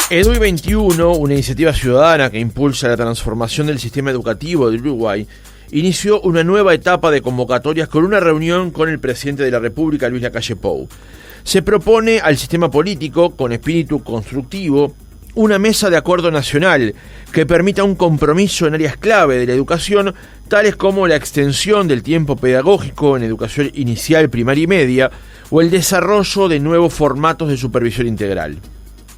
EDUI 21, una iniciativa ciudadana que impulsa la transformación del sistema educativo de Uruguay, inició una nueva etapa de convocatorias con una reunión con el presidente de la República, Luis Lacalle Pou. Se propone al sistema político, con espíritu constructivo, una mesa de acuerdo nacional que permita un compromiso en áreas clave de la educación, tales como la extensión del tiempo pedagógico en educación inicial, primaria y media, o el desarrollo de nuevos formatos de supervisión integral.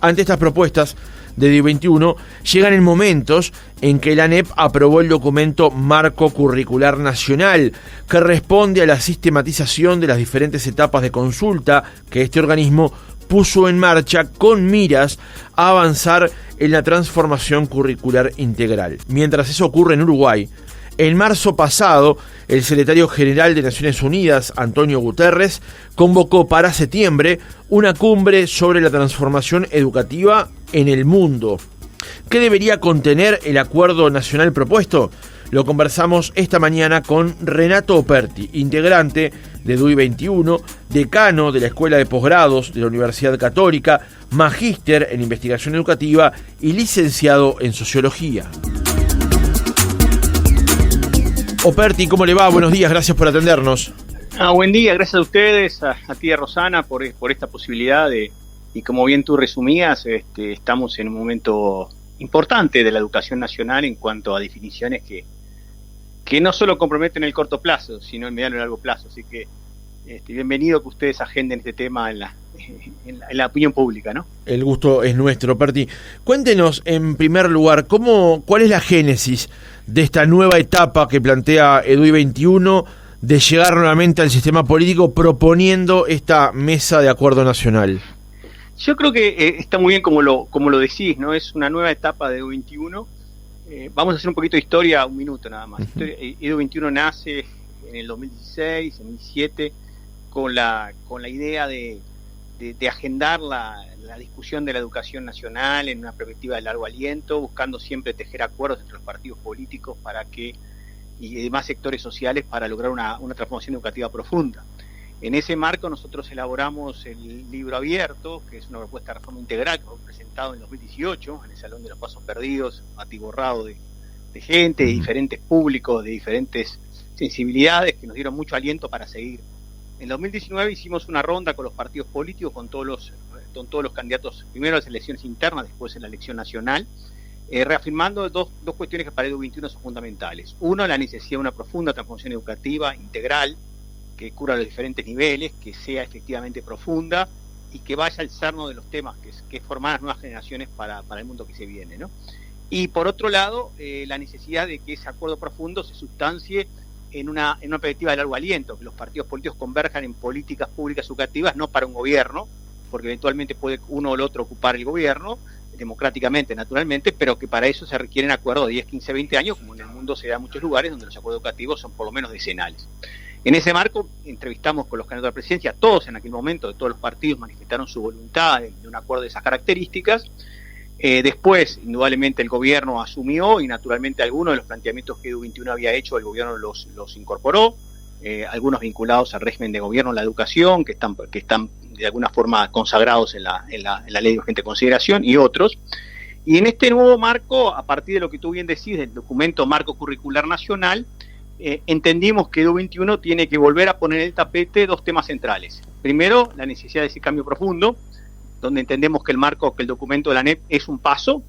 Ante estas propuestas de EDUI 21, llegan en momentos en que la ANEP aprobó el documento Marco Curricular Nacional, que responde a la sistematización de las diferentes etapas de consulta que este organismo puso en marcha con miras a avanzar en la transformación curricular integral. Mientras eso ocurre en Uruguay, en marzo pasado, el secretario general de Naciones Unidas, Antonio Guterres, convocó para septiembre una cumbre sobre la transformación educativa en el mundo. ¿Qué debería contener el acuerdo nacional propuesto? Lo conversamos esta mañana con Renato Operti, integrante de EDUI 21, decano de la Escuela de Posgrados de la Universidad Católica, magíster en investigación educativa y licenciado en sociología. Operti, ¿cómo le va? Buenos días, gracias por atendernos. Buen día, gracias a ustedes, a ti y a Rosana por esta posibilidad y como bien tú resumías, estamos en un momento importante de la educación nacional en cuanto a definiciones que no solo comprometen el corto plazo, sino el mediano y largo plazo. Así que bienvenido que ustedes agenden este tema en la opinión pública, ¿no? El gusto es nuestro, Operti. Cuéntenos, en primer lugar, ¿cuál es la génesis de esta nueva etapa que plantea EDUI 21 de llegar nuevamente al sistema político proponiendo esta mesa de acuerdo nacional? Yo creo que está muy bien como lo decís, ¿no? Es una nueva etapa de EDUI 21. Vamos a hacer un poquito de historia, un minuto nada más. EDUI 21 nace en el 2016, en 2017, con la idea de agendar la discusión de la educación nacional en una perspectiva de largo aliento, buscando siempre tejer acuerdos entre los partidos políticos y demás sectores sociales para lograr una transformación educativa profunda. En ese marco nosotros elaboramos el libro abierto, que es una propuesta de reforma integral que fue presentado en 2018 en el Salón de los Pasos Perdidos, atiborrado de gente, de diferentes públicos, de diferentes sensibilidades que nos dieron mucho aliento para seguir. En 2019 hicimos una ronda con los partidos políticos, con todos los candidatos, primero a las elecciones internas, después en la elección nacional, reafirmando dos cuestiones que para EDUI 21 son fundamentales. Uno, la necesidad de una profunda transformación educativa integral, que cubra los diferentes niveles, que sea efectivamente profunda y que vaya al cerno de los temas, que es formar las nuevas generaciones para el mundo que se viene, ¿no? Y por otro lado, la necesidad de que ese acuerdo profundo se sustancie en una perspectiva de largo aliento, que los partidos políticos converjan en políticas públicas educativas, no para un gobierno, porque eventualmente puede uno o el otro ocupar el gobierno, democráticamente, naturalmente, pero que para eso se requieren acuerdos de 10, 15, 20 años, como en el mundo se da en muchos lugares donde los acuerdos educativos son por lo menos decenales. En ese marco, entrevistamos con los candidatos a la presidencia, todos en aquel momento, de todos los partidos, manifestaron su voluntad de un acuerdo de esas características. Después, indudablemente, el gobierno asumió y naturalmente algunos de los planteamientos que EDUI 21 había hecho, el gobierno los incorporó, algunos vinculados al régimen de gobierno en la educación, que están de alguna forma consagrados en la ley de urgente consideración, y otros. Y en este nuevo marco, a partir de lo que tú bien decís, del documento Marco Curricular Nacional, entendimos que EDUI 21 tiene que volver a poner en el tapete dos temas centrales. Primero, la necesidad de ese cambio profundo, donde entendemos que el documento de la ANEP es un paso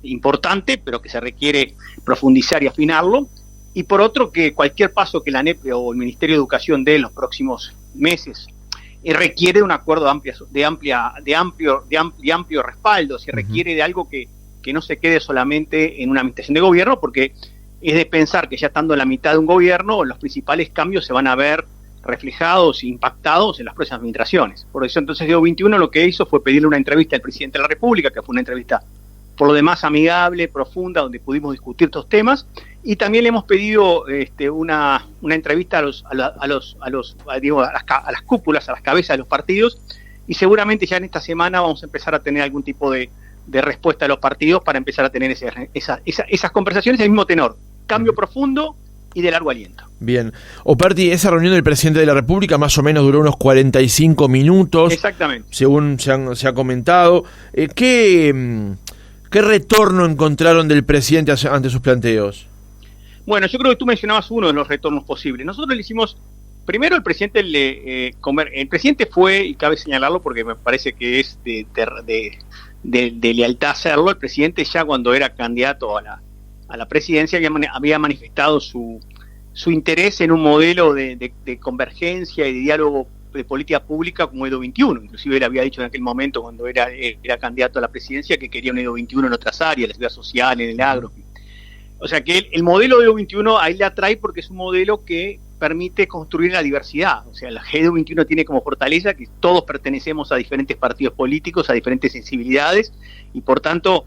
importante, pero que se requiere profundizar y afinarlo. Y por otro, que cualquier paso que la ANEP o el Ministerio de Educación dé en los próximos meses requiere un acuerdo de amplio respaldo, se requiere de algo que no se quede solamente en una administración de gobierno, porque es de pensar que ya estando en la mitad de un gobierno, los principales cambios se van a ver reflejados e impactados en las próximas administraciones. Por eso entonces EDUI 21 lo que hizo fue pedirle una entrevista al presidente de la República, que fue una entrevista por lo demás amigable, profunda, donde pudimos discutir estos temas, y también le hemos pedido una entrevista a las cúpulas, a las cabezas de los partidos, y seguramente ya en esta semana vamos a empezar a tener algún tipo de respuesta de los partidos para empezar a tener esas conversaciones del mismo tenor. Cambio profundo, y de largo aliento. Bien. Operti, esa reunión del presidente de la República más o menos duró unos 45 minutos. Exactamente. Según se ha comentado. ¿Qué retorno encontraron del presidente ante sus planteos? Bueno, yo creo que tú mencionabas uno de los retornos posibles. Nosotros le hicimos, primero el presidente el presidente fue, y cabe señalarlo porque me parece que es de lealtad hacerlo, el presidente ya cuando era candidato a la presidencia había manifestado su interés en un modelo de convergencia y de diálogo de política pública como Edo 21. Inclusive él había dicho en aquel momento cuando era candidato a la presidencia que quería un Edo 21 en otras áreas, la seguridad social, en el agro. O sea que el modelo de Edo 21 ahí le atrae porque es un modelo que permite construir la diversidad. O sea, la Edo 21 tiene como fortaleza que todos pertenecemos a diferentes partidos políticos, a diferentes sensibilidades, y por tanto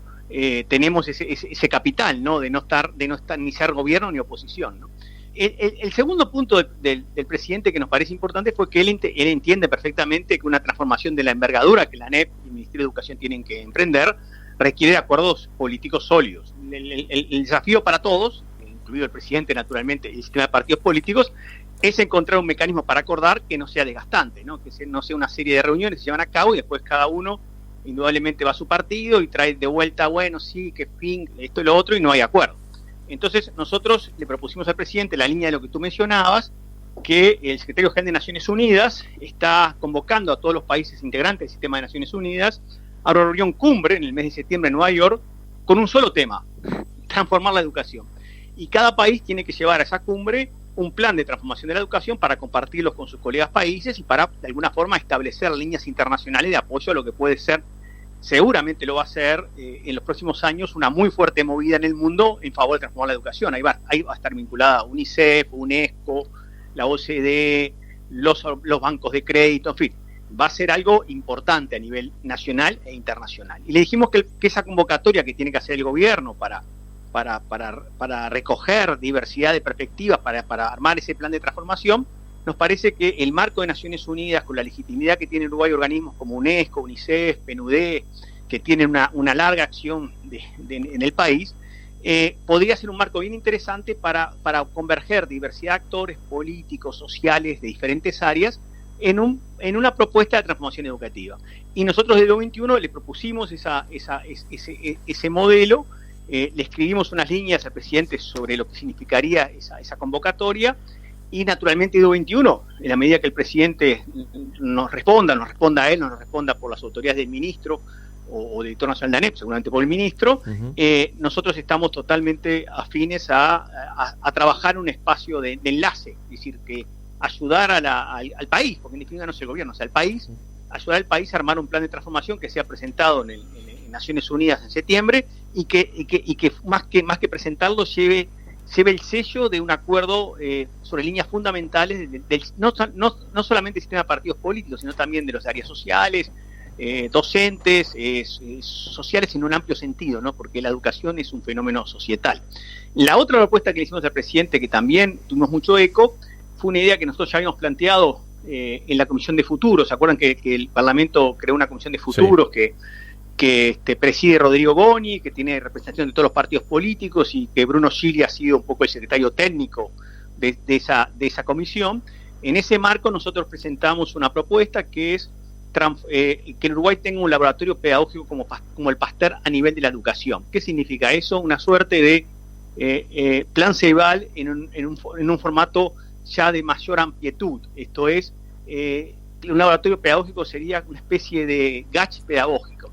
tenemos ese capital, ¿no? de no estar ni ser gobierno ni oposición, ¿no? El segundo punto del presidente que nos parece importante fue que él entiende perfectamente que una transformación de la envergadura que la ANEP y el Ministerio de Educación tienen que emprender requiere de acuerdos políticos sólidos. El desafío para todos, incluido el presidente naturalmente y el sistema de partidos políticos, es encontrar un mecanismo para acordar que no sea desgastante, ¿no? Que no sea una serie de reuniones que se llevan a cabo y después cada uno indudablemente va a su partido y trae de vuelta, bueno, sí, que fin, esto y lo otro, y no hay acuerdo. Entonces nosotros le propusimos al presidente la línea de lo que tú mencionabas, que el secretario general de Naciones Unidas está convocando a todos los países integrantes del sistema de Naciones Unidas a una reunión cumbre en el mes de septiembre en Nueva York con un solo tema: transformar la educación. Y cada país tiene que llevar a esa cumbre un plan de transformación de la educación para compartirlos con sus colegas países y para, de alguna forma, establecer líneas internacionales de apoyo a lo que puede ser, seguramente lo va a ser en los próximos años, una muy fuerte movida en el mundo en favor de transformar la educación. Ahí va a estar vinculada UNICEF, UNESCO, la OCDE, los bancos de crédito, en fin, va a ser algo importante a nivel nacional e internacional. Y le dijimos que esa convocatoria que tiene que hacer el gobierno para recoger diversidad de perspectivas, para armar ese plan de transformación, nos parece que el marco de Naciones Unidas, con la legitimidad que tiene Uruguay, organismos como UNESCO, UNICEF, PNUD, que tienen una larga acción en el país, podría ser un marco bien interesante para converger diversidad de actores políticos, sociales, de diferentes áreas, en una propuesta de transformación educativa. Y nosotros de Edo 21 le propusimos ese modelo, le escribimos unas líneas al presidente sobre lo que significaría esa convocatoria, y naturalmente Edo 21, en la medida que el presidente nos responda a él, nos responda por las autoridades del ministro o director nacional de ANEP, seguramente por el ministro, nosotros estamos totalmente afines a trabajar en un espacio de enlace, es decir, que ayudar al país, porque en definitiva no es el gobierno, o sea, el país, ayudar al país a armar un plan de transformación que sea presentado en Naciones Unidas en septiembre y que más que presentarlo lleve el sello de un acuerdo sobre líneas fundamentales no solamente del sistema de partidos políticos, sino también de las áreas sociales, docentes, sociales en un amplio sentido, ¿no? Porque la educación es un fenómeno societal. La otra propuesta que le hicimos al presidente, que también tuvimos mucho eco, fue una idea que nosotros ya habíamos planteado en la Comisión de Futuros. ¿Se acuerdan que el Parlamento creó una Comisión de Futuros? Sí. que preside Rodrigo Boni, que tiene representación de todos los partidos políticos, y que Bruno Gili ha sido un poco el secretario técnico de esa comisión. En ese marco nosotros presentamos una propuesta que es que en Uruguay tenga un laboratorio pedagógico como el Pasteur a nivel de la educación. ¿Qué significa eso? Una suerte de plan Ceibal en un formato ya de mayor amplitud. Esto es, un laboratorio pedagógico sería una especie de GACH pedagógico.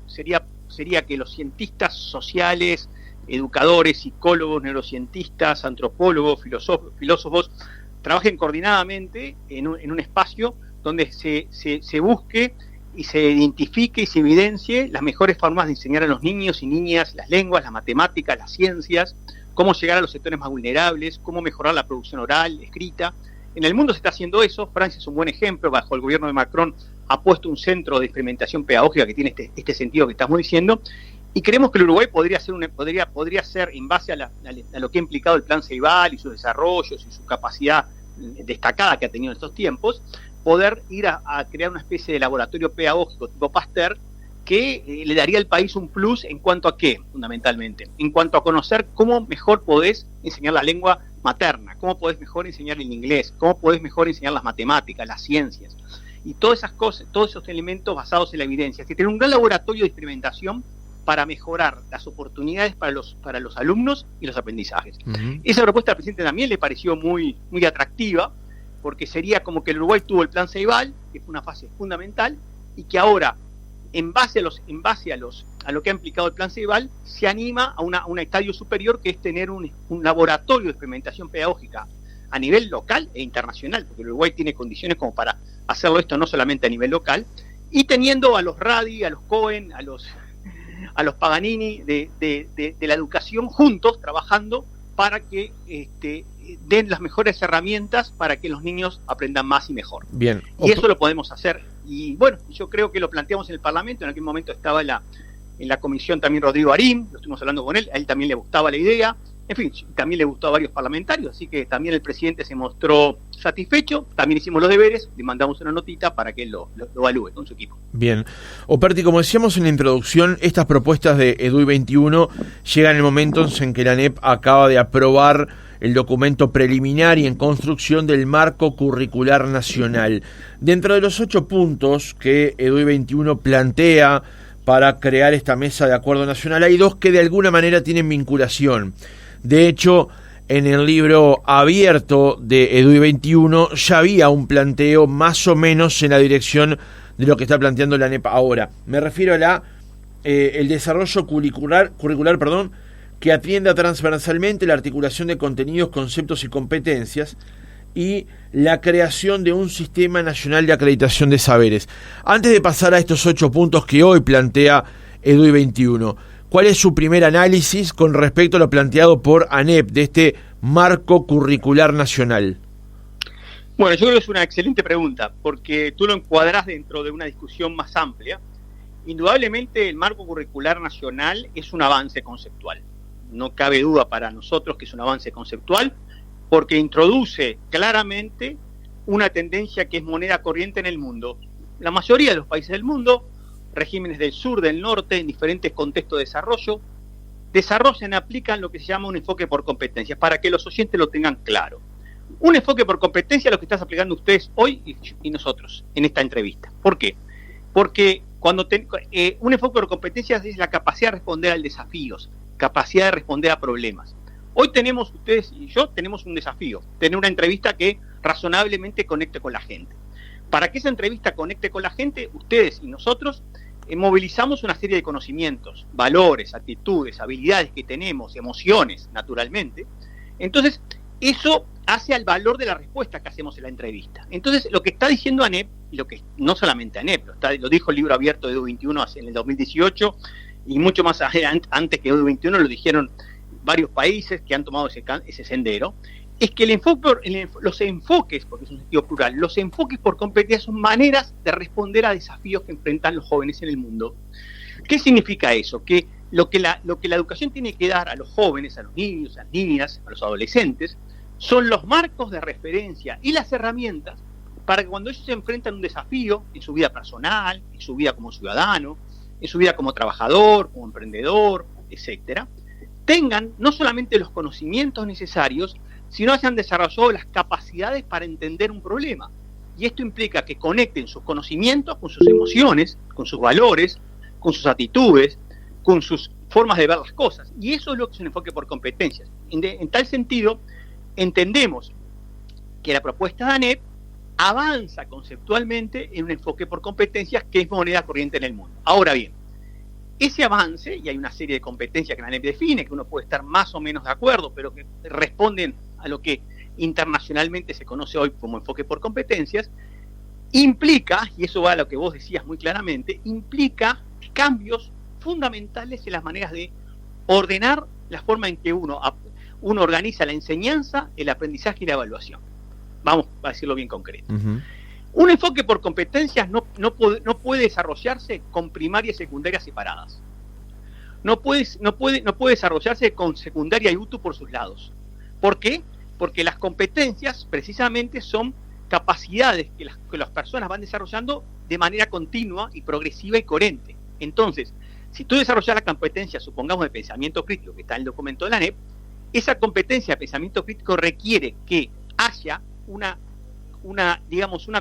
Sería que los cientistas sociales, educadores, psicólogos, neurocientistas, antropólogos, filósofos, trabajen coordinadamente en un espacio donde se busque y se identifique y se evidencie las mejores formas de enseñar a los niños y niñas las lenguas, las matemáticas, las ciencias, cómo llegar a los sectores más vulnerables, cómo mejorar la producción oral, escrita. En el mundo se está haciendo eso. Francia es un buen ejemplo. Bajo el gobierno de Macron ha puesto un centro de experimentación pedagógica que tiene este sentido que estamos diciendo, y creemos que el Uruguay podría ser, en base a lo que ha implicado el plan Ceibal y sus desarrollos y su capacidad destacada que ha tenido en estos tiempos, poder ir a crear una especie de laboratorio pedagógico tipo Pasteur que le daría al país un plus en cuanto a qué, fundamentalmente, en cuanto a conocer cómo mejor podés enseñar la lengua materna, cómo podés mejor enseñar el inglés, cómo podés mejor enseñar las matemáticas, las ciencias, y todas esas cosas, todos esos elementos basados en la evidencia. Es decir, tener un gran laboratorio de experimentación para mejorar las oportunidades para los alumnos y los aprendizajes. Uh-huh. Esa propuesta al presidente también le pareció muy, muy atractiva, porque sería como que el Uruguay tuvo el plan Ceibal, que fue una fase fundamental, y que ahora, en base a lo que ha implicado el plan Ceibal, se anima a un estadio superior, que es tener un laboratorio de experimentación pedagógica a nivel local e internacional, porque el Uruguay tiene condiciones como para hacerlo esto no solamente a nivel local, y teniendo a los Radi, a los Cohen, a los Paganini de la educación juntos, trabajando para que den las mejores herramientas para que los niños aprendan más y mejor. Bien. Y eso lo podemos hacer. Y bueno, yo creo que lo planteamos en el Parlamento. En aquel momento estaba en la comisión también Rodrigo Arín, lo estuvimos hablando con él, a él también le gustaba la idea. En fin, también le gustó a varios parlamentarios, así que también el presidente se mostró satisfecho. También hicimos los deberes, le mandamos una notita para que él lo evalúe con su equipo. Bien. Operti, como decíamos en la introducción, estas propuestas de EDUI 21 llegan en momentos en que la ANEP acaba de aprobar el documento preliminar y en construcción del marco curricular nacional. Dentro de los 8 puntos que EDUI 21 plantea para crear esta mesa de acuerdo nacional, hay 2 que de alguna manera tienen vinculación. De hecho, en el libro abierto de EDUI 21 ya había un planteo más o menos en la dirección de lo que está planteando la ANEP ahora. Me refiero a el desarrollo curricular, que atienda transversalmente la articulación de contenidos, conceptos y competencias, y la creación de un sistema nacional de acreditación de saberes. Antes de pasar a estos 8 puntos que hoy plantea EDUI 21, ¿cuál es su primer análisis con respecto a lo planteado por ANEP de este marco curricular nacional? Bueno, yo creo que es una excelente pregunta, porque tú lo encuadrás dentro de una discusión más amplia. Indudablemente el marco curricular nacional es un avance conceptual. No cabe duda para nosotros que es un avance conceptual, porque introduce claramente una tendencia que es moneda corriente en el mundo. La mayoría de los países del mundo, regímenes del sur, del norte, en diferentes contextos de desarrollo, desarrollan y aplican lo que se llama un enfoque por competencias, para que los oyentes lo tengan claro. Un enfoque por competencia es lo que estás aplicando ustedes hoy y nosotros en esta entrevista. ¿Por qué? Porque un enfoque por competencias es la capacidad de responder a desafíos, capacidad de responder a problemas. Hoy tenemos, ustedes y yo, tenemos un desafío, tener una entrevista que razonablemente conecte con la gente. Para que esa entrevista conecte con la gente, ustedes y nosotros movilizamos una serie de conocimientos, valores, actitudes, habilidades que tenemos, emociones, naturalmente. Entonces, eso hace al valor de la respuesta que hacemos en la entrevista. Entonces, lo que está diciendo ANEP, y lo que no solamente ANEP, lo dijo el libro abierto de EDUI 21 en el 2018, y mucho más antes que EDUI 21 lo dijeron varios países que han tomado ese sendero, es que los enfoques, porque es un sentido plural, los enfoques por competencia son maneras de responder a desafíos que enfrentan los jóvenes en el mundo. ¿Qué significa eso? Que lo que la educación tiene que dar a los jóvenes, a los niños, a las niñas, a los adolescentes, son los marcos de referencia y las herramientas para que cuando ellos se enfrentan a un desafío en su vida personal, en su vida como ciudadano, en su vida como trabajador, como emprendedor, etcétera, tengan no solamente los conocimientos necesarios, sino hayan desarrollado las capacidades para entender un problema. Y esto implica que conecten sus conocimientos con sus emociones, con sus valores, con sus actitudes, con sus formas de ver las cosas. Y eso es lo que es un enfoque por competencias. En tal sentido, entendemos que la propuesta de ANEP avanza conceptualmente en un enfoque por competencias que es moneda corriente en el mundo. Ahora bien, ese avance, y hay una serie de competencias que la ANEP define, que uno puede estar más o menos de acuerdo, pero que responden a lo que internacionalmente se conoce hoy como enfoque por competencias, implica, y eso va a lo que vos decías muy claramente, implica cambios fundamentales en las maneras de ordenar la forma en que uno organiza la enseñanza, el aprendizaje y la evaluación. Vamos a decirlo bien concreto. Uh-huh. Un enfoque por competencias no puede desarrollarse con primaria y secundaria separadas. No puede desarrollarse con secundaria y UTU por sus lados. ¿Por qué? Porque las competencias precisamente son capacidades que las personas van desarrollando de manera continua y progresiva y coherente. Entonces, si tú desarrollas la competencia, supongamos, de pensamiento crítico, que está en el documento de la ANEP, esa competencia de pensamiento crítico requiere que haya una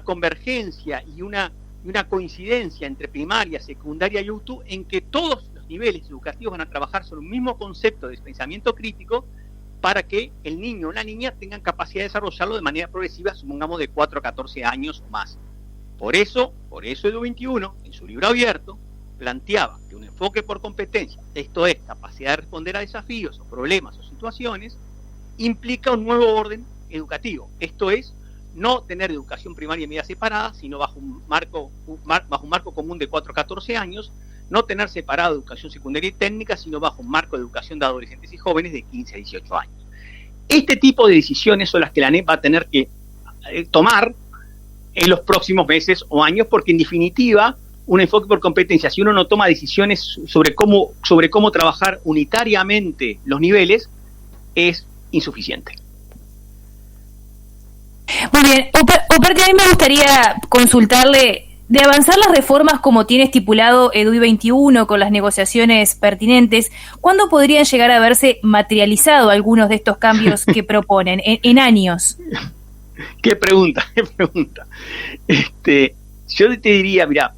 convergencia y una coincidencia entre primaria, secundaria y UTU, en que todos los niveles educativos van a trabajar sobre un mismo concepto de pensamiento crítico para que el niño o la niña tengan capacidad de desarrollarlo de manera progresiva, supongamos de 4 a 14 años o más. Por eso Edu21, en su libro abierto, planteaba que un enfoque por competencia, esto es, capacidad de responder a desafíos o problemas o situaciones, implica un nuevo orden educativo. Esto es, no tener educación primaria y media separada, sino bajo un marco común de 4 a 14 años, no tener separada educación secundaria y técnica, sino bajo un marco de educación de adolescentes y jóvenes de 15 a 18 años. Este tipo de decisiones son las que la ANEP va a tener que tomar en los próximos meses o años, porque en definitiva, un enfoque por competencia, si uno no toma decisiones sobre cómo trabajar unitariamente los niveles, es insuficiente. Muy bien, Uperti, a mí me gustaría consultarle, de avanzar las reformas como tiene estipulado Edu21 con las negociaciones pertinentes, ¿cuándo podrían llegar a verse materializado algunos de estos cambios que proponen en años? Qué pregunta. Yo te diría, mira,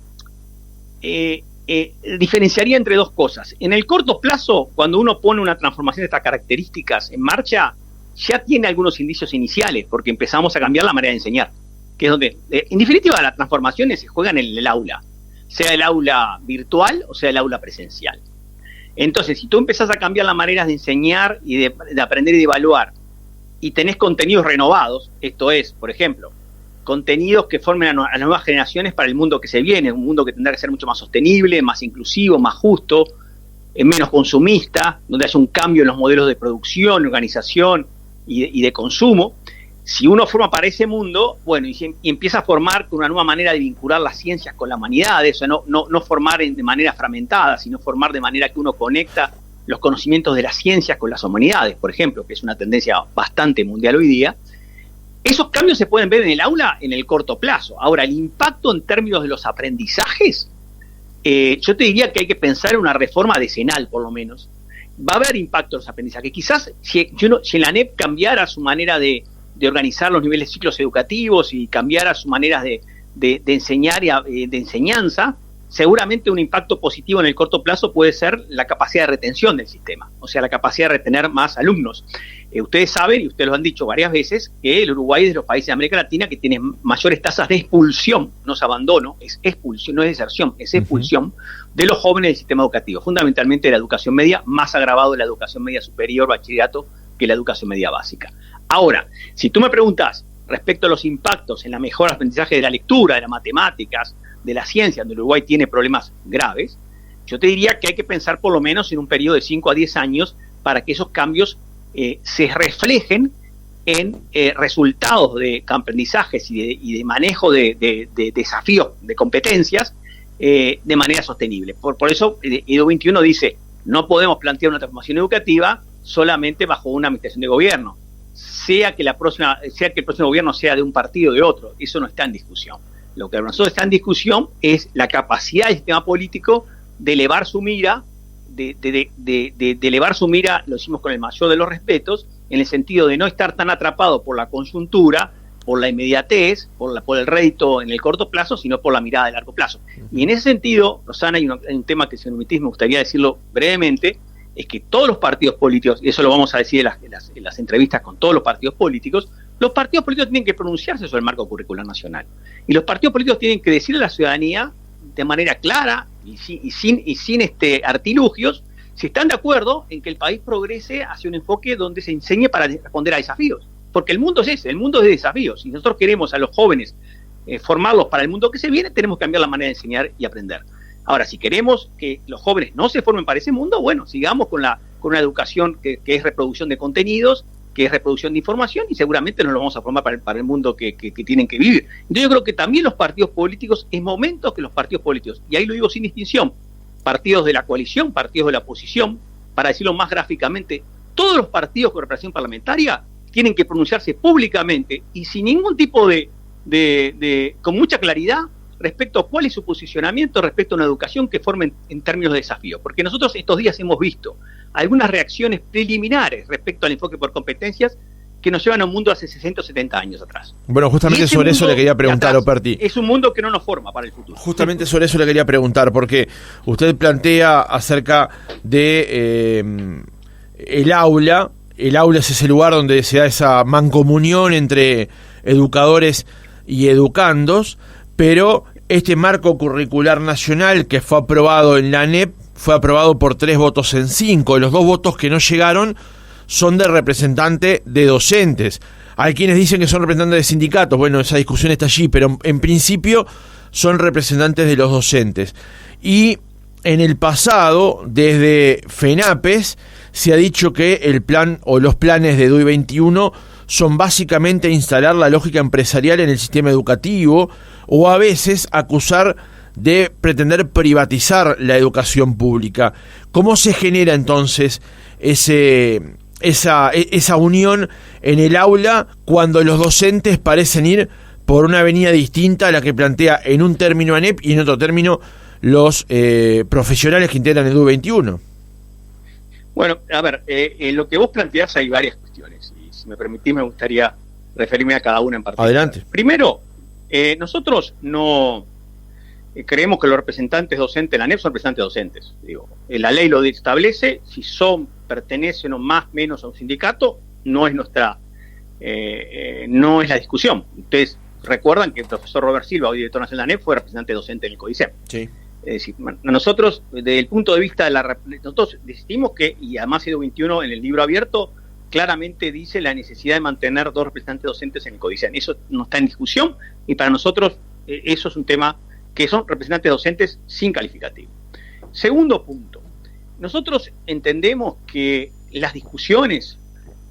diferenciaría entre dos cosas. En el corto plazo, cuando uno pone una transformación de estas características en marcha, ya tiene algunos indicios iniciales, porque empezamos a cambiar la manera de enseñar, que es donde, en definitiva, las transformaciones se juegan en el aula, sea el aula virtual o sea el aula presencial. Entonces, si tú empezás a cambiar las maneras de enseñar y de aprender y de evaluar, y tenés contenidos renovados, esto es, por ejemplo, contenidos que formen a las nuevas generaciones para el mundo que se viene, un mundo que tendrá que ser mucho más sostenible, más inclusivo, más justo, menos consumista, donde haya un cambio en los modelos de producción, organización y de consumo. Si uno forma para ese mundo, bueno, y empieza a formar con una nueva manera de vincular las ciencias con la humanidad, o sea, no formar de manera fragmentada, sino formar de manera que uno conecta los conocimientos de las ciencias con las humanidades, por ejemplo, que es una tendencia bastante mundial hoy día. Esos cambios se pueden ver en el aula en el corto plazo. Ahora, el impacto en términos de los aprendizajes, yo te diría que hay que pensar en una reforma decenal, por lo menos. Va a haber impacto en los aprendizajes. Quizás si la ANEP cambiara su manera de organizar los niveles de ciclos educativos y cambiara su manera de enseñar y de enseñanza, seguramente un impacto positivo en el corto plazo puede ser la capacidad de retención del sistema, o sea, la capacidad de retener más alumnos. Ustedes saben, y ustedes lo han dicho varias veces, que el Uruguay es de los países de América Latina que tiene mayores tasas de expulsión, no es abandono, es expulsión, no es deserción, es expulsión de los jóvenes del sistema educativo, fundamentalmente de la educación media, más agravado de la educación media superior, bachillerato, que la educación media básica. Ahora, si tú me preguntas respecto a los impactos en la mejora del aprendizaje de la lectura, de las matemáticas, de la ciencia, donde Uruguay tiene problemas graves, yo te diría que hay que pensar por lo menos en un periodo de 5 a 10 años para que esos cambios se reflejen en resultados de aprendizajes y de manejo de desafíos, de competencias, de manera sostenible. Por eso, Edu21 dice, no podemos plantear una transformación educativa solamente bajo una administración de gobierno, sea que el próximo gobierno sea de un partido o de otro, eso no está en discusión. Lo que nosotros está en discusión es la capacidad del sistema político de elevar su mira, de elevar su mira, lo hicimos con el mayor de los respetos, en el sentido de no estar tan atrapado por la coyuntura, por la inmediatez, por el rédito en el corto plazo, sino por la mirada de largo plazo. Y en ese sentido, Rosana, hay un tema que, si me permitís, me gustaría decirlo brevemente, es que todos los partidos políticos, y eso lo vamos a decir en las entrevistas con todos los partidos políticos tienen que pronunciarse sobre el marco curricular nacional. Y los partidos políticos tienen que decirle a la ciudadanía de manera clara y sin artilugios si están de acuerdo en que el país progrese hacia un enfoque donde se enseñe para responder a desafíos. Porque el mundo es ese, el mundo es de desafíos. Si nosotros queremos a los jóvenes formarlos para el mundo que se viene, tenemos que cambiar la manera de enseñar y aprender. Ahora, si queremos que los jóvenes no se formen para ese mundo, bueno, sigamos con una educación que es reproducción de contenidos, que es reproducción de información, y seguramente nos lo vamos a formar para el mundo que tienen que vivir. Entonces yo creo que también los partidos políticos, es momento que los partidos políticos, y ahí lo digo sin distinción, partidos de la coalición, partidos de la oposición, para decirlo más gráficamente, todos los partidos con representación parlamentaria tienen que pronunciarse públicamente y sin ningún tipo con mucha claridad respecto a cuál es su posicionamiento respecto a una educación que forme en términos de desafío. Porque nosotros estos días hemos visto algunas reacciones preliminares respecto al enfoque por competencias que nos llevan a un mundo hace 60 o 70 años atrás. Bueno, justamente sobre eso le quería preguntar, Operti. Es un mundo que no nos forma para el futuro. Justamente sobre eso le quería preguntar, porque usted plantea acerca de el aula. El aula es ese lugar donde se da esa mancomunión entre educadores y educandos, pero este marco curricular nacional que fue aprobado en la ANEP fue aprobado por 3 votos en 5. Los 2 votos que no llegaron son de representante de docentes. Hay quienes dicen que son representantes de sindicatos. Bueno, esa discusión está allí, pero en principio son representantes de los docentes. Y en el pasado, desde FENAPES, se ha dicho que el plan o los planes de EDUI 21 son básicamente instalar la lógica empresarial en el sistema educativo, o a veces acusar de pretender privatizar la educación pública. ¿Cómo se genera entonces esa unión en el aula cuando los docentes parecen ir por una avenida distinta a la que plantea en un término ANEP y en otro término los profesionales que integran EDUI 21? Bueno, a ver, en lo que vos planteás hay varias cuestiones, y si me permitís me gustaría referirme a cada una en particular. Adelante. Primero, nosotros no creemos que los representantes docentes de la ANEP son representantes docentes. Digo, la ley lo establece, si pertenecen o más menos a un sindicato, no es no es la discusión. Ustedes recuerdan que el profesor Robert Silva, hoy director nacional de la ANEP, fue representante docente en el CODICEM. Sí. Es decir, nosotros, desde el punto de vista nosotros decidimos que, y además EDU 21 en el libro abierto, claramente dice la necesidad de mantener 2 representantes docentes en el CODICEM. Eso no está en discusión, y para nosotros eso es un tema que son representantes docentes sin calificativo. Segundo punto, nosotros entendemos que las discusiones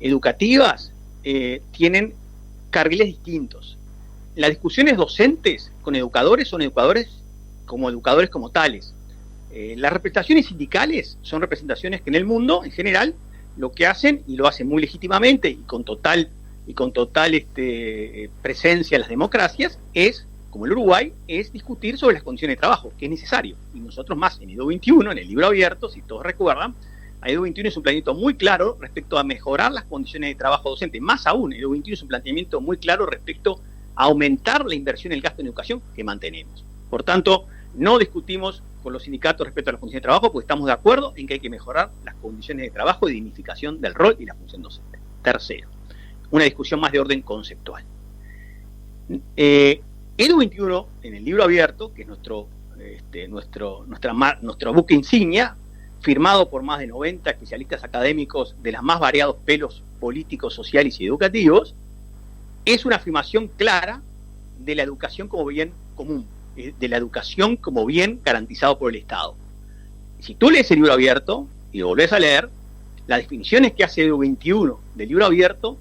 educativas tienen carriles distintos. Las discusiones docentes con educadores son educadores como tales. Las representaciones sindicales son representaciones que en el mundo, en general, lo que hacen, y lo hacen muy legítimamente y con total presencia en las democracias, es, como el Uruguay, es discutir sobre las condiciones de trabajo, que es necesario. Y nosotros más en EDU 21, en el libro abierto, si todos recuerdan, EDU 21 es un planteamiento muy claro respecto a mejorar las condiciones de trabajo docente. Más aún, EDU 21 es un planteamiento muy claro respecto a aumentar la inversión en el gasto en educación que mantenemos. Por tanto, no discutimos con los sindicatos respecto a las condiciones de trabajo, porque estamos de acuerdo en que hay que mejorar las condiciones de trabajo y dignificación del rol y la función docente. Tercero, una discusión más de orden conceptual. EDU 21, en el libro abierto, que es nuestro buque insignia, firmado por más de 90 especialistas académicos de los más variados pelos políticos, sociales y educativos, es una afirmación clara de la educación como bien común, de la educación como bien garantizado por el Estado. Si tú lees el libro abierto y lo volvés a leer, las definiciones que hace EDU 21 del libro abierto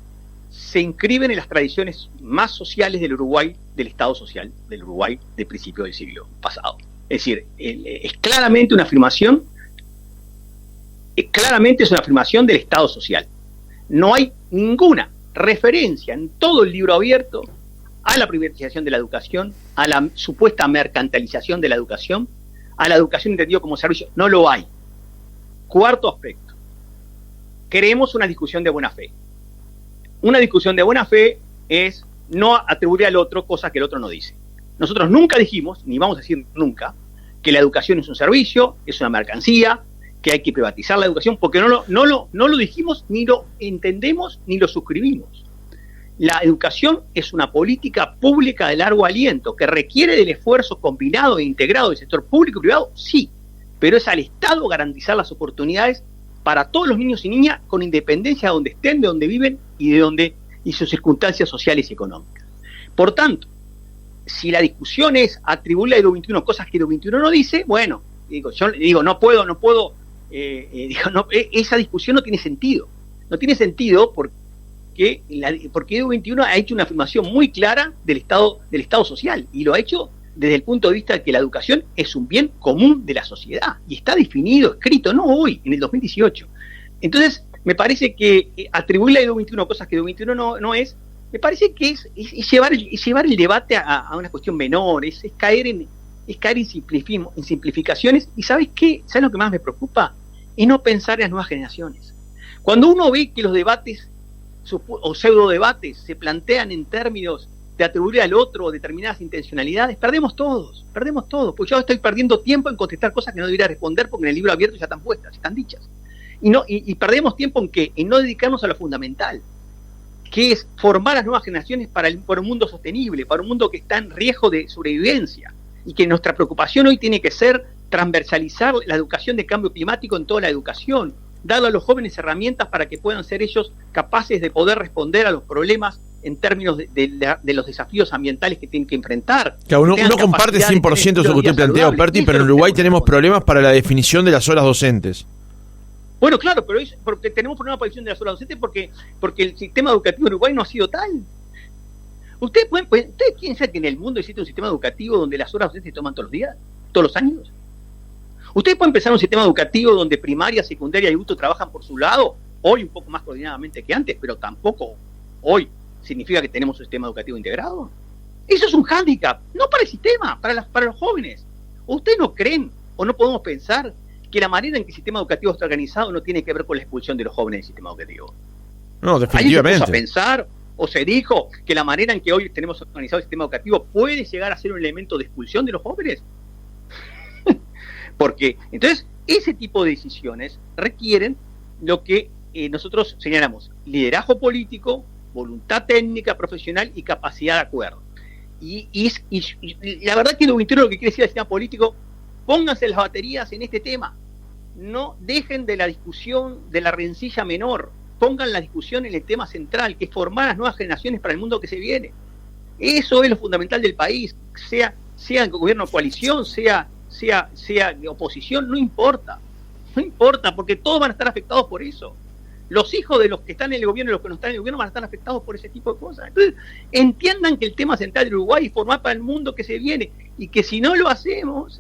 se inscriben en las tradiciones más sociales del Uruguay, del Estado social del Uruguay de principio del siglo pasado. Es decir, es claramente una afirmación del Estado social. No hay ninguna referencia en todo el libro abierto a la privatización de la educación, a la supuesta mercantilización de la educación, a la educación entendida como servicio. No lo hay. Cuarto aspecto. Queremos una discusión de buena fe. Una discusión de buena fe es no atribuir al otro cosas que el otro no dice. Nosotros nunca dijimos, ni vamos a decir nunca, que la educación es un servicio, es una mercancía, que hay que privatizar la educación, porque no lo dijimos, ni lo entendemos, ni lo suscribimos. La educación es una política pública de largo aliento que requiere del esfuerzo combinado e integrado del sector público y privado, sí, pero es al Estado garantizar las oportunidades para todos los niños y niñas con independencia de donde estén, de donde viven y sus circunstancias sociales y económicas. Por tanto, si la discusión es atribuirle a EDU 21 cosas que EDU 21 no dice, bueno, no puedo, esa discusión no tiene sentido. No tiene sentido porque EDU 21 ha hecho una afirmación muy clara del Estado social, y lo ha hecho desde el punto de vista de que la educación es un bien común de la sociedad, y está definido, escrito, no hoy, en el 2018. Entonces, me parece que atribuirle a EDU 21 cosas que EDU 21 no es, me parece que es llevar el debate a una cuestión menor, es caer en simplificaciones. ¿Y sabes qué? ¿Sabes lo que más me preocupa? Es no pensar en las nuevas generaciones. Cuando uno ve que los debates o pseudo debates se plantean en términos de atribuir al otro determinadas intencionalidades, perdemos todos, porque yo estoy perdiendo tiempo en contestar cosas que no debería responder porque en el libro abierto ya están puestas, están dichas. Y perdemos tiempo en no dedicarnos a lo fundamental, que es formar a las nuevas generaciones para un mundo sostenible, para un mundo que está en riesgo de sobrevivencia, y que nuestra preocupación hoy tiene que ser transversalizar la educación de cambio climático en toda la educación, darle a los jóvenes herramientas para que puedan ser ellos capaces de poder responder a los problemas en términos de los desafíos ambientales que tienen que enfrentar. Claro, uno comparte 100% eso que usted plantea, Operti, pero en Uruguay tenemos problemas para la definición de las horas docentes. Bueno, claro, pero es porque tenemos problemas para la definición de las horas docentes porque el sistema educativo en Uruguay no ha sido tal. ¿Ustedes piensan que en el mundo existe un sistema educativo donde las horas docentes se toman todos los días, todos los años? ¿Ustedes pueden pensar en un sistema educativo donde primaria, secundaria y adulto trabajan por su lado, hoy un poco más coordinadamente que antes, pero tampoco hoy significa que tenemos un sistema educativo integrado? Eso es un hándicap, no para el sistema, para los jóvenes. ¿Ustedes no creen o no podemos pensar que la manera en que el sistema educativo está organizado no tiene que ver con la expulsión de los jóvenes del sistema educativo? No, definitivamente. ¿Alguien se puso a pensar o se dijo que la manera en que hoy tenemos organizado el sistema educativo puede llegar a ser un elemento de expulsión de los jóvenes? Porque, entonces, ese tipo de decisiones requieren lo que nosotros señalamos: liderazgo político, voluntad técnica, profesional y capacidad de acuerdo. Y la verdad que lo que quiere decir el sistema político: pónganse las baterías en este tema, no dejen de la discusión de la rencilla menor, pongan la discusión en el tema central, que es formar a las nuevas generaciones para el mundo que se viene. Eso es lo fundamental del país, sea el gobierno de coalición, sea de oposición, no importa, porque todos van a estar afectados por eso. Los hijos de los que están en el gobierno y los que no están en el gobierno van a estar afectados por ese tipo de cosas. Entonces, entiendan que el tema central de Uruguay es formar para el mundo que se viene, y que si no lo hacemos,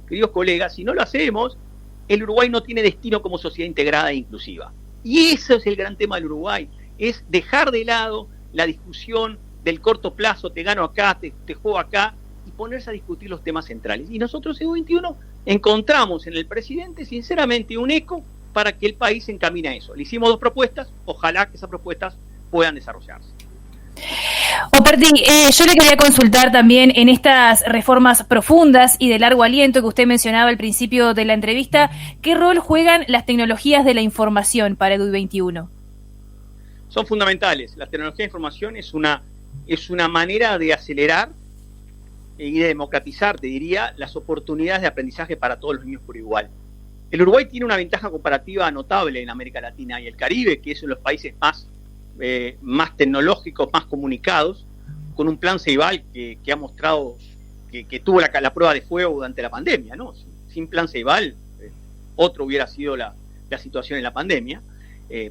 queridos colegas, el Uruguay no tiene destino como sociedad integrada e inclusiva. Y eso es el gran tema del Uruguay, es dejar de lado la discusión del corto plazo, te gano acá, te juego acá, y ponerse a discutir los temas centrales. Y nosotros en U21 encontramos en el presidente, sinceramente, un eco para que el país se encamine a eso. Le hicimos 2 propuestas, ojalá que esas propuestas puedan desarrollarse. Operti, yo le quería consultar también en estas reformas profundas y de largo aliento que usted mencionaba al principio de la entrevista, ¿qué rol juegan las tecnologías de la información para EDUI 21? Son fundamentales. La tecnología de información es una manera de acelerar y de democratizar, te diría, las oportunidades de aprendizaje para todos los niños por igual. El Uruguay tiene una ventaja comparativa notable en América Latina y el Caribe, que es uno de los países más tecnológicos, más comunicados, con un plan Ceibal que ha mostrado que tuvo la prueba de fuego durante la pandemia, ¿no? Sin plan Ceibal, otro hubiera sido la situación en la pandemia.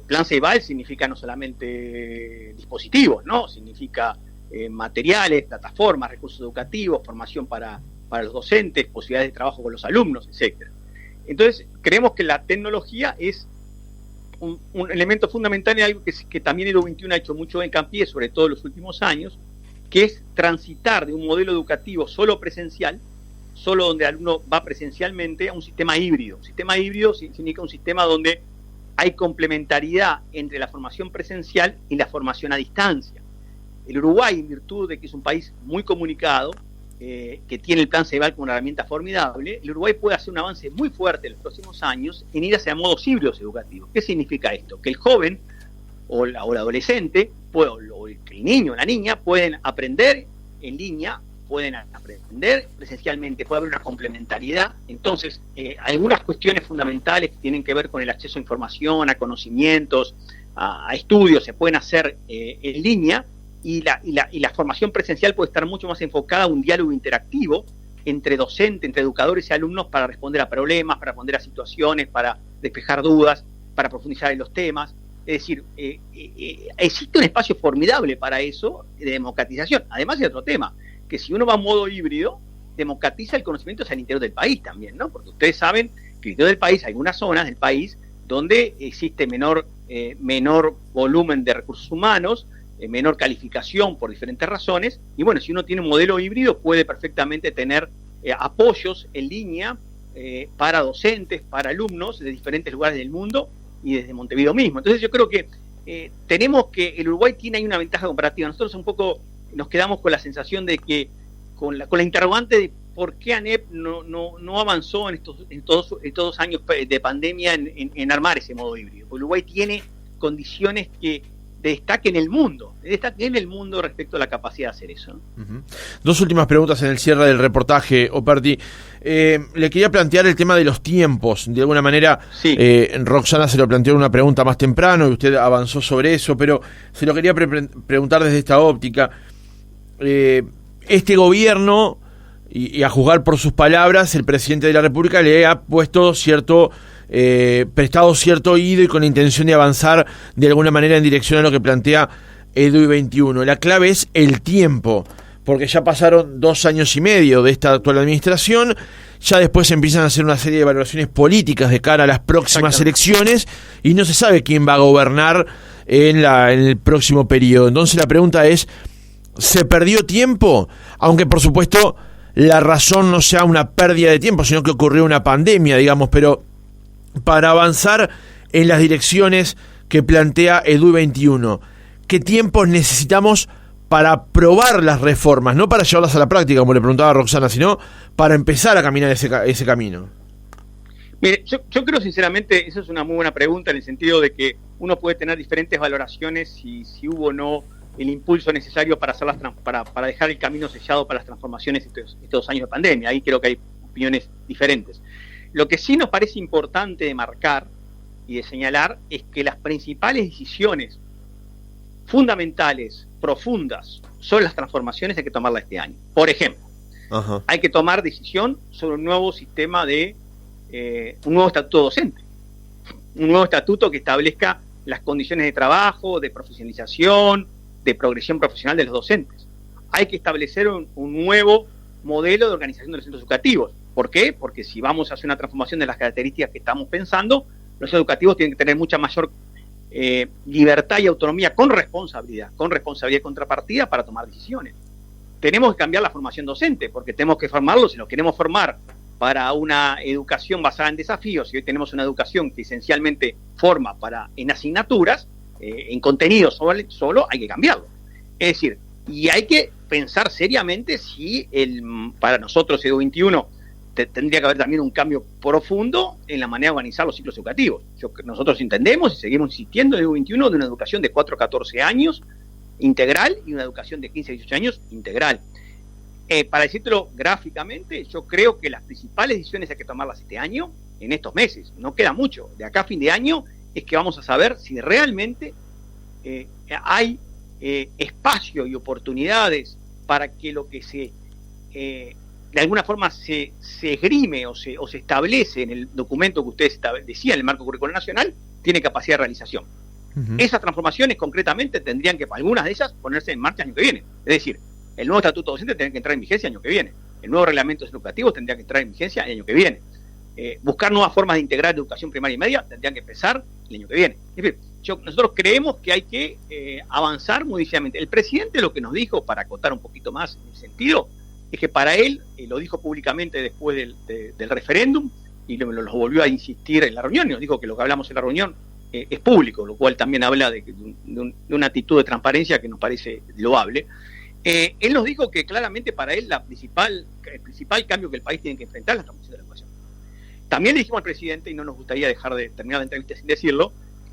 Plan Ceibal significa no solamente dispositivos, ¿no? Significa materiales, plataformas, recursos educativos, formación para los docentes, posibilidades de trabajo con los alumnos, etcétera. Entonces, creemos que la tecnología es un elemento fundamental en algo que también el U21 ha hecho mucho hincapié, sobre todo en los últimos años, que es transitar de un modelo educativo solo presencial, solo donde el alumno va presencialmente, a un sistema híbrido. Un sistema híbrido significa un sistema donde hay complementariedad entre la formación presencial y la formación a distancia. El Uruguay, en virtud de que es un país muy comunicado, que tiene el plan Ceibal como una herramienta formidable, el Uruguay puede hacer un avance muy fuerte en los próximos años en ir hacia modos híbridos educativos. ¿Qué significa esto? Que el joven o el adolescente, o el niño o la niña pueden aprender en línea, pueden aprender presencialmente, puede haber una complementariedad. Entonces, algunas cuestiones fundamentales que tienen que ver con el acceso a información, a conocimientos, a estudios, se pueden hacer en línea. Y la formación presencial puede estar mucho más enfocada a un diálogo interactivo entre docentes, entre educadores y alumnos para responder a problemas, para responder a situaciones, para despejar dudas, para profundizar en los temas. Es decir, existe un espacio formidable para eso de democratización. Además hay otro tema, que si uno va a modo híbrido, democratiza el conocimiento hacia el interior del país también, ¿no? Porque ustedes saben que el interior del país, hay algunas zonas del país donde existe menor volumen de recursos humanos, menor calificación por diferentes razones, y bueno, si uno tiene un modelo híbrido puede perfectamente tener apoyos en línea para docentes, para alumnos de diferentes lugares del mundo y desde Montevideo mismo. Entonces yo creo que tenemos que, el Uruguay tiene ahí una ventaja comparativa. Nosotros un poco nos quedamos con la sensación de que, con la interrogante de por qué ANEP no avanzó en estos años de pandemia en armar ese modo híbrido. Uruguay tiene condiciones que destaquen el mundo respecto a la capacidad de hacer eso. Uh-huh. Dos últimas preguntas en el cierre del reportaje, Operti. Le quería plantear el tema de los tiempos. De alguna manera, sí. Roxana se lo planteó en una pregunta más temprano y usted avanzó sobre eso, pero se lo quería preguntar desde esta óptica. Este gobierno, y a juzgar por sus palabras, el presidente de la República le ha puesto prestado cierto oído y con la intención de avanzar de alguna manera en dirección a lo que plantea EDUI 21. La clave es el tiempo, porque ya pasaron 2 años y medio de esta actual administración, ya después empiezan a hacer una serie de evaluaciones políticas de cara a las próximas elecciones y no se sabe quién va a gobernar en el próximo periodo. Entonces la pregunta es, ¿se perdió tiempo? Aunque por supuesto la razón no sea una pérdida de tiempo, sino que ocurrió una pandemia, digamos, pero para avanzar en las direcciones que plantea EDUI 21, ¿qué tiempos necesitamos para aprobar las reformas? No para llevarlas a la práctica, como le preguntaba Roxana, sino para empezar a caminar ese camino. Mire, yo creo sinceramente, esa es una muy buena pregunta, en el sentido de que uno puede tener diferentes valoraciones si hubo o no el impulso necesario para para dejar el camino sellado para las transformaciones estos años de pandemia. Ahí creo que hay opiniones diferentes. Lo que sí nos parece importante de marcar y de señalar es que las principales decisiones fundamentales, profundas, sobre las transformaciones hay que tomarlas este año. Por ejemplo, hay que tomar decisión sobre un nuevo sistema un nuevo estatuto docente, un nuevo estatuto que establezca las condiciones de trabajo, de profesionalización, de progresión profesional de los docentes. Hay que establecer un nuevo modelo de organización de los centros educativos. ¿Por qué? Porque si vamos a hacer una transformación de las características que estamos pensando, los centros educativos tienen que tener mucha mayor libertad y autonomía con responsabilidad y contrapartida para tomar decisiones. Tenemos que cambiar la formación docente, porque tenemos que formarlos, si nos queremos formar para una educación basada en desafíos, y hoy tenemos una educación que esencialmente forma en asignaturas, en contenido solo, hay que cambiarlo. Es decir, y hay que pensar seriamente si para nosotros EDU 21 tendría que haber también un cambio profundo en la manera de organizar los ciclos educativos. Nosotros entendemos y seguimos insistiendo en EDU 21 de una educación de 4 a 14 años integral y una educación de 15 a 18 años integral. Para decírtelo gráficamente, yo creo que las principales decisiones hay que tomarlas este año, en estos meses. No queda mucho. De acá a fin de año es que vamos a saber si realmente hay espacio y oportunidades para que lo que de alguna forma se esgrime o se establece en el documento que ustedes decían, el marco curricular nacional, tiene capacidad de realización. Uh-huh. Esas transformaciones concretamente tendrían que, algunas de ellas, ponerse en marcha el año que viene. Es decir, el nuevo estatuto docente tendría que entrar en vigencia el año que viene. El nuevo reglamento educativo tendría que entrar en vigencia el año que viene. Buscar nuevas formas de integrar educación primaria y media tendrían que empezar el año que viene. Es decir, nosotros creemos que hay que avanzar muy decididamente. El presidente lo que nos dijo, para acotar un poquito más en el sentido, es que para él, lo dijo públicamente después del referéndum, y lo volvió a insistir en la reunión, y nos dijo que lo que hablamos en la reunión es público, lo cual también habla de una actitud de transparencia que nos parece loable. Él nos dijo que claramente para él el principal cambio que el país tiene que enfrentar es la transformación de la educación. También le dijimos al presidente, y no nos gustaría dejar de terminar la entrevista sin decirlo,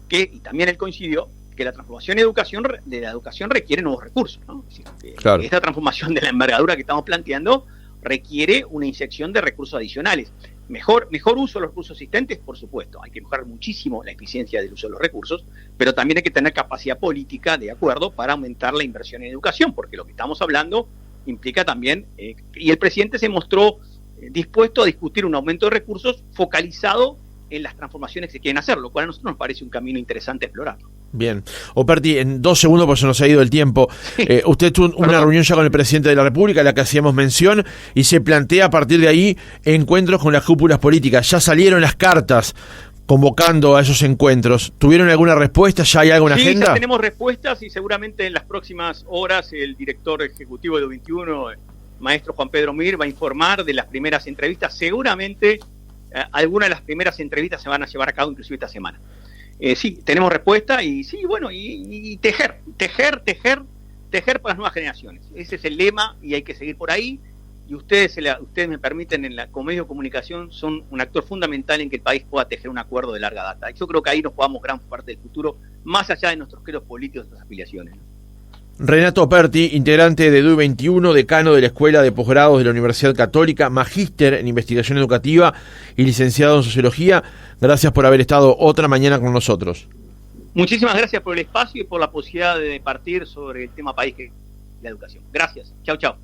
y también él coincidió, que la transformación de la educación requiere nuevos recursos, ¿no? Es decir, claro. Esta transformación de la envergadura que estamos planteando requiere una inyección de recursos adicionales. Mejor uso de los recursos existentes, por supuesto. Hay que mejorar muchísimo la eficiencia del uso de los recursos, pero también hay que tener capacidad política de acuerdo para aumentar la inversión en educación, porque lo que estamos hablando implica también, y el presidente se mostró dispuesto a discutir un aumento de recursos focalizado en las transformaciones que se quieren hacer, lo cual a nosotros nos parece un camino interesante a explorar. Bien. Operti, en 2 segundos, porque se nos ha ido el tiempo. Usted tuvo una reunión ya con el presidente de la República, a la que hacíamos mención, y se plantea a partir de ahí encuentros con las cúpulas políticas. Ya salieron las cartas convocando a esos encuentros. ¿Tuvieron alguna respuesta? ¿Ya hay algo en agenda? Sí, ya tenemos respuestas y seguramente en las próximas horas el director ejecutivo de U21, maestro Juan Pedro Mir, va a informar de las primeras entrevistas. Seguramente algunas de las primeras entrevistas se van a llevar a cabo inclusive esta semana. Sí, tenemos respuesta y sí, bueno, y tejer para las nuevas generaciones. Ese es el lema y hay que seguir por ahí. Y ustedes me permiten, como medio de comunicación, son un actor fundamental en que el país pueda tejer un acuerdo de larga data. Yo creo que ahí nos jugamos gran parte del futuro, más allá de nuestros credos políticos y nuestras afiliaciones. Renato Operti, integrante de DUI 21, decano de la Escuela de Posgrados de la Universidad Católica, magíster en Investigación Educativa y licenciado en Sociología. Gracias por haber estado otra mañana con nosotros. Muchísimas gracias por el espacio y por la posibilidad de partir sobre el tema país que es la educación. Gracias. Chau, chau.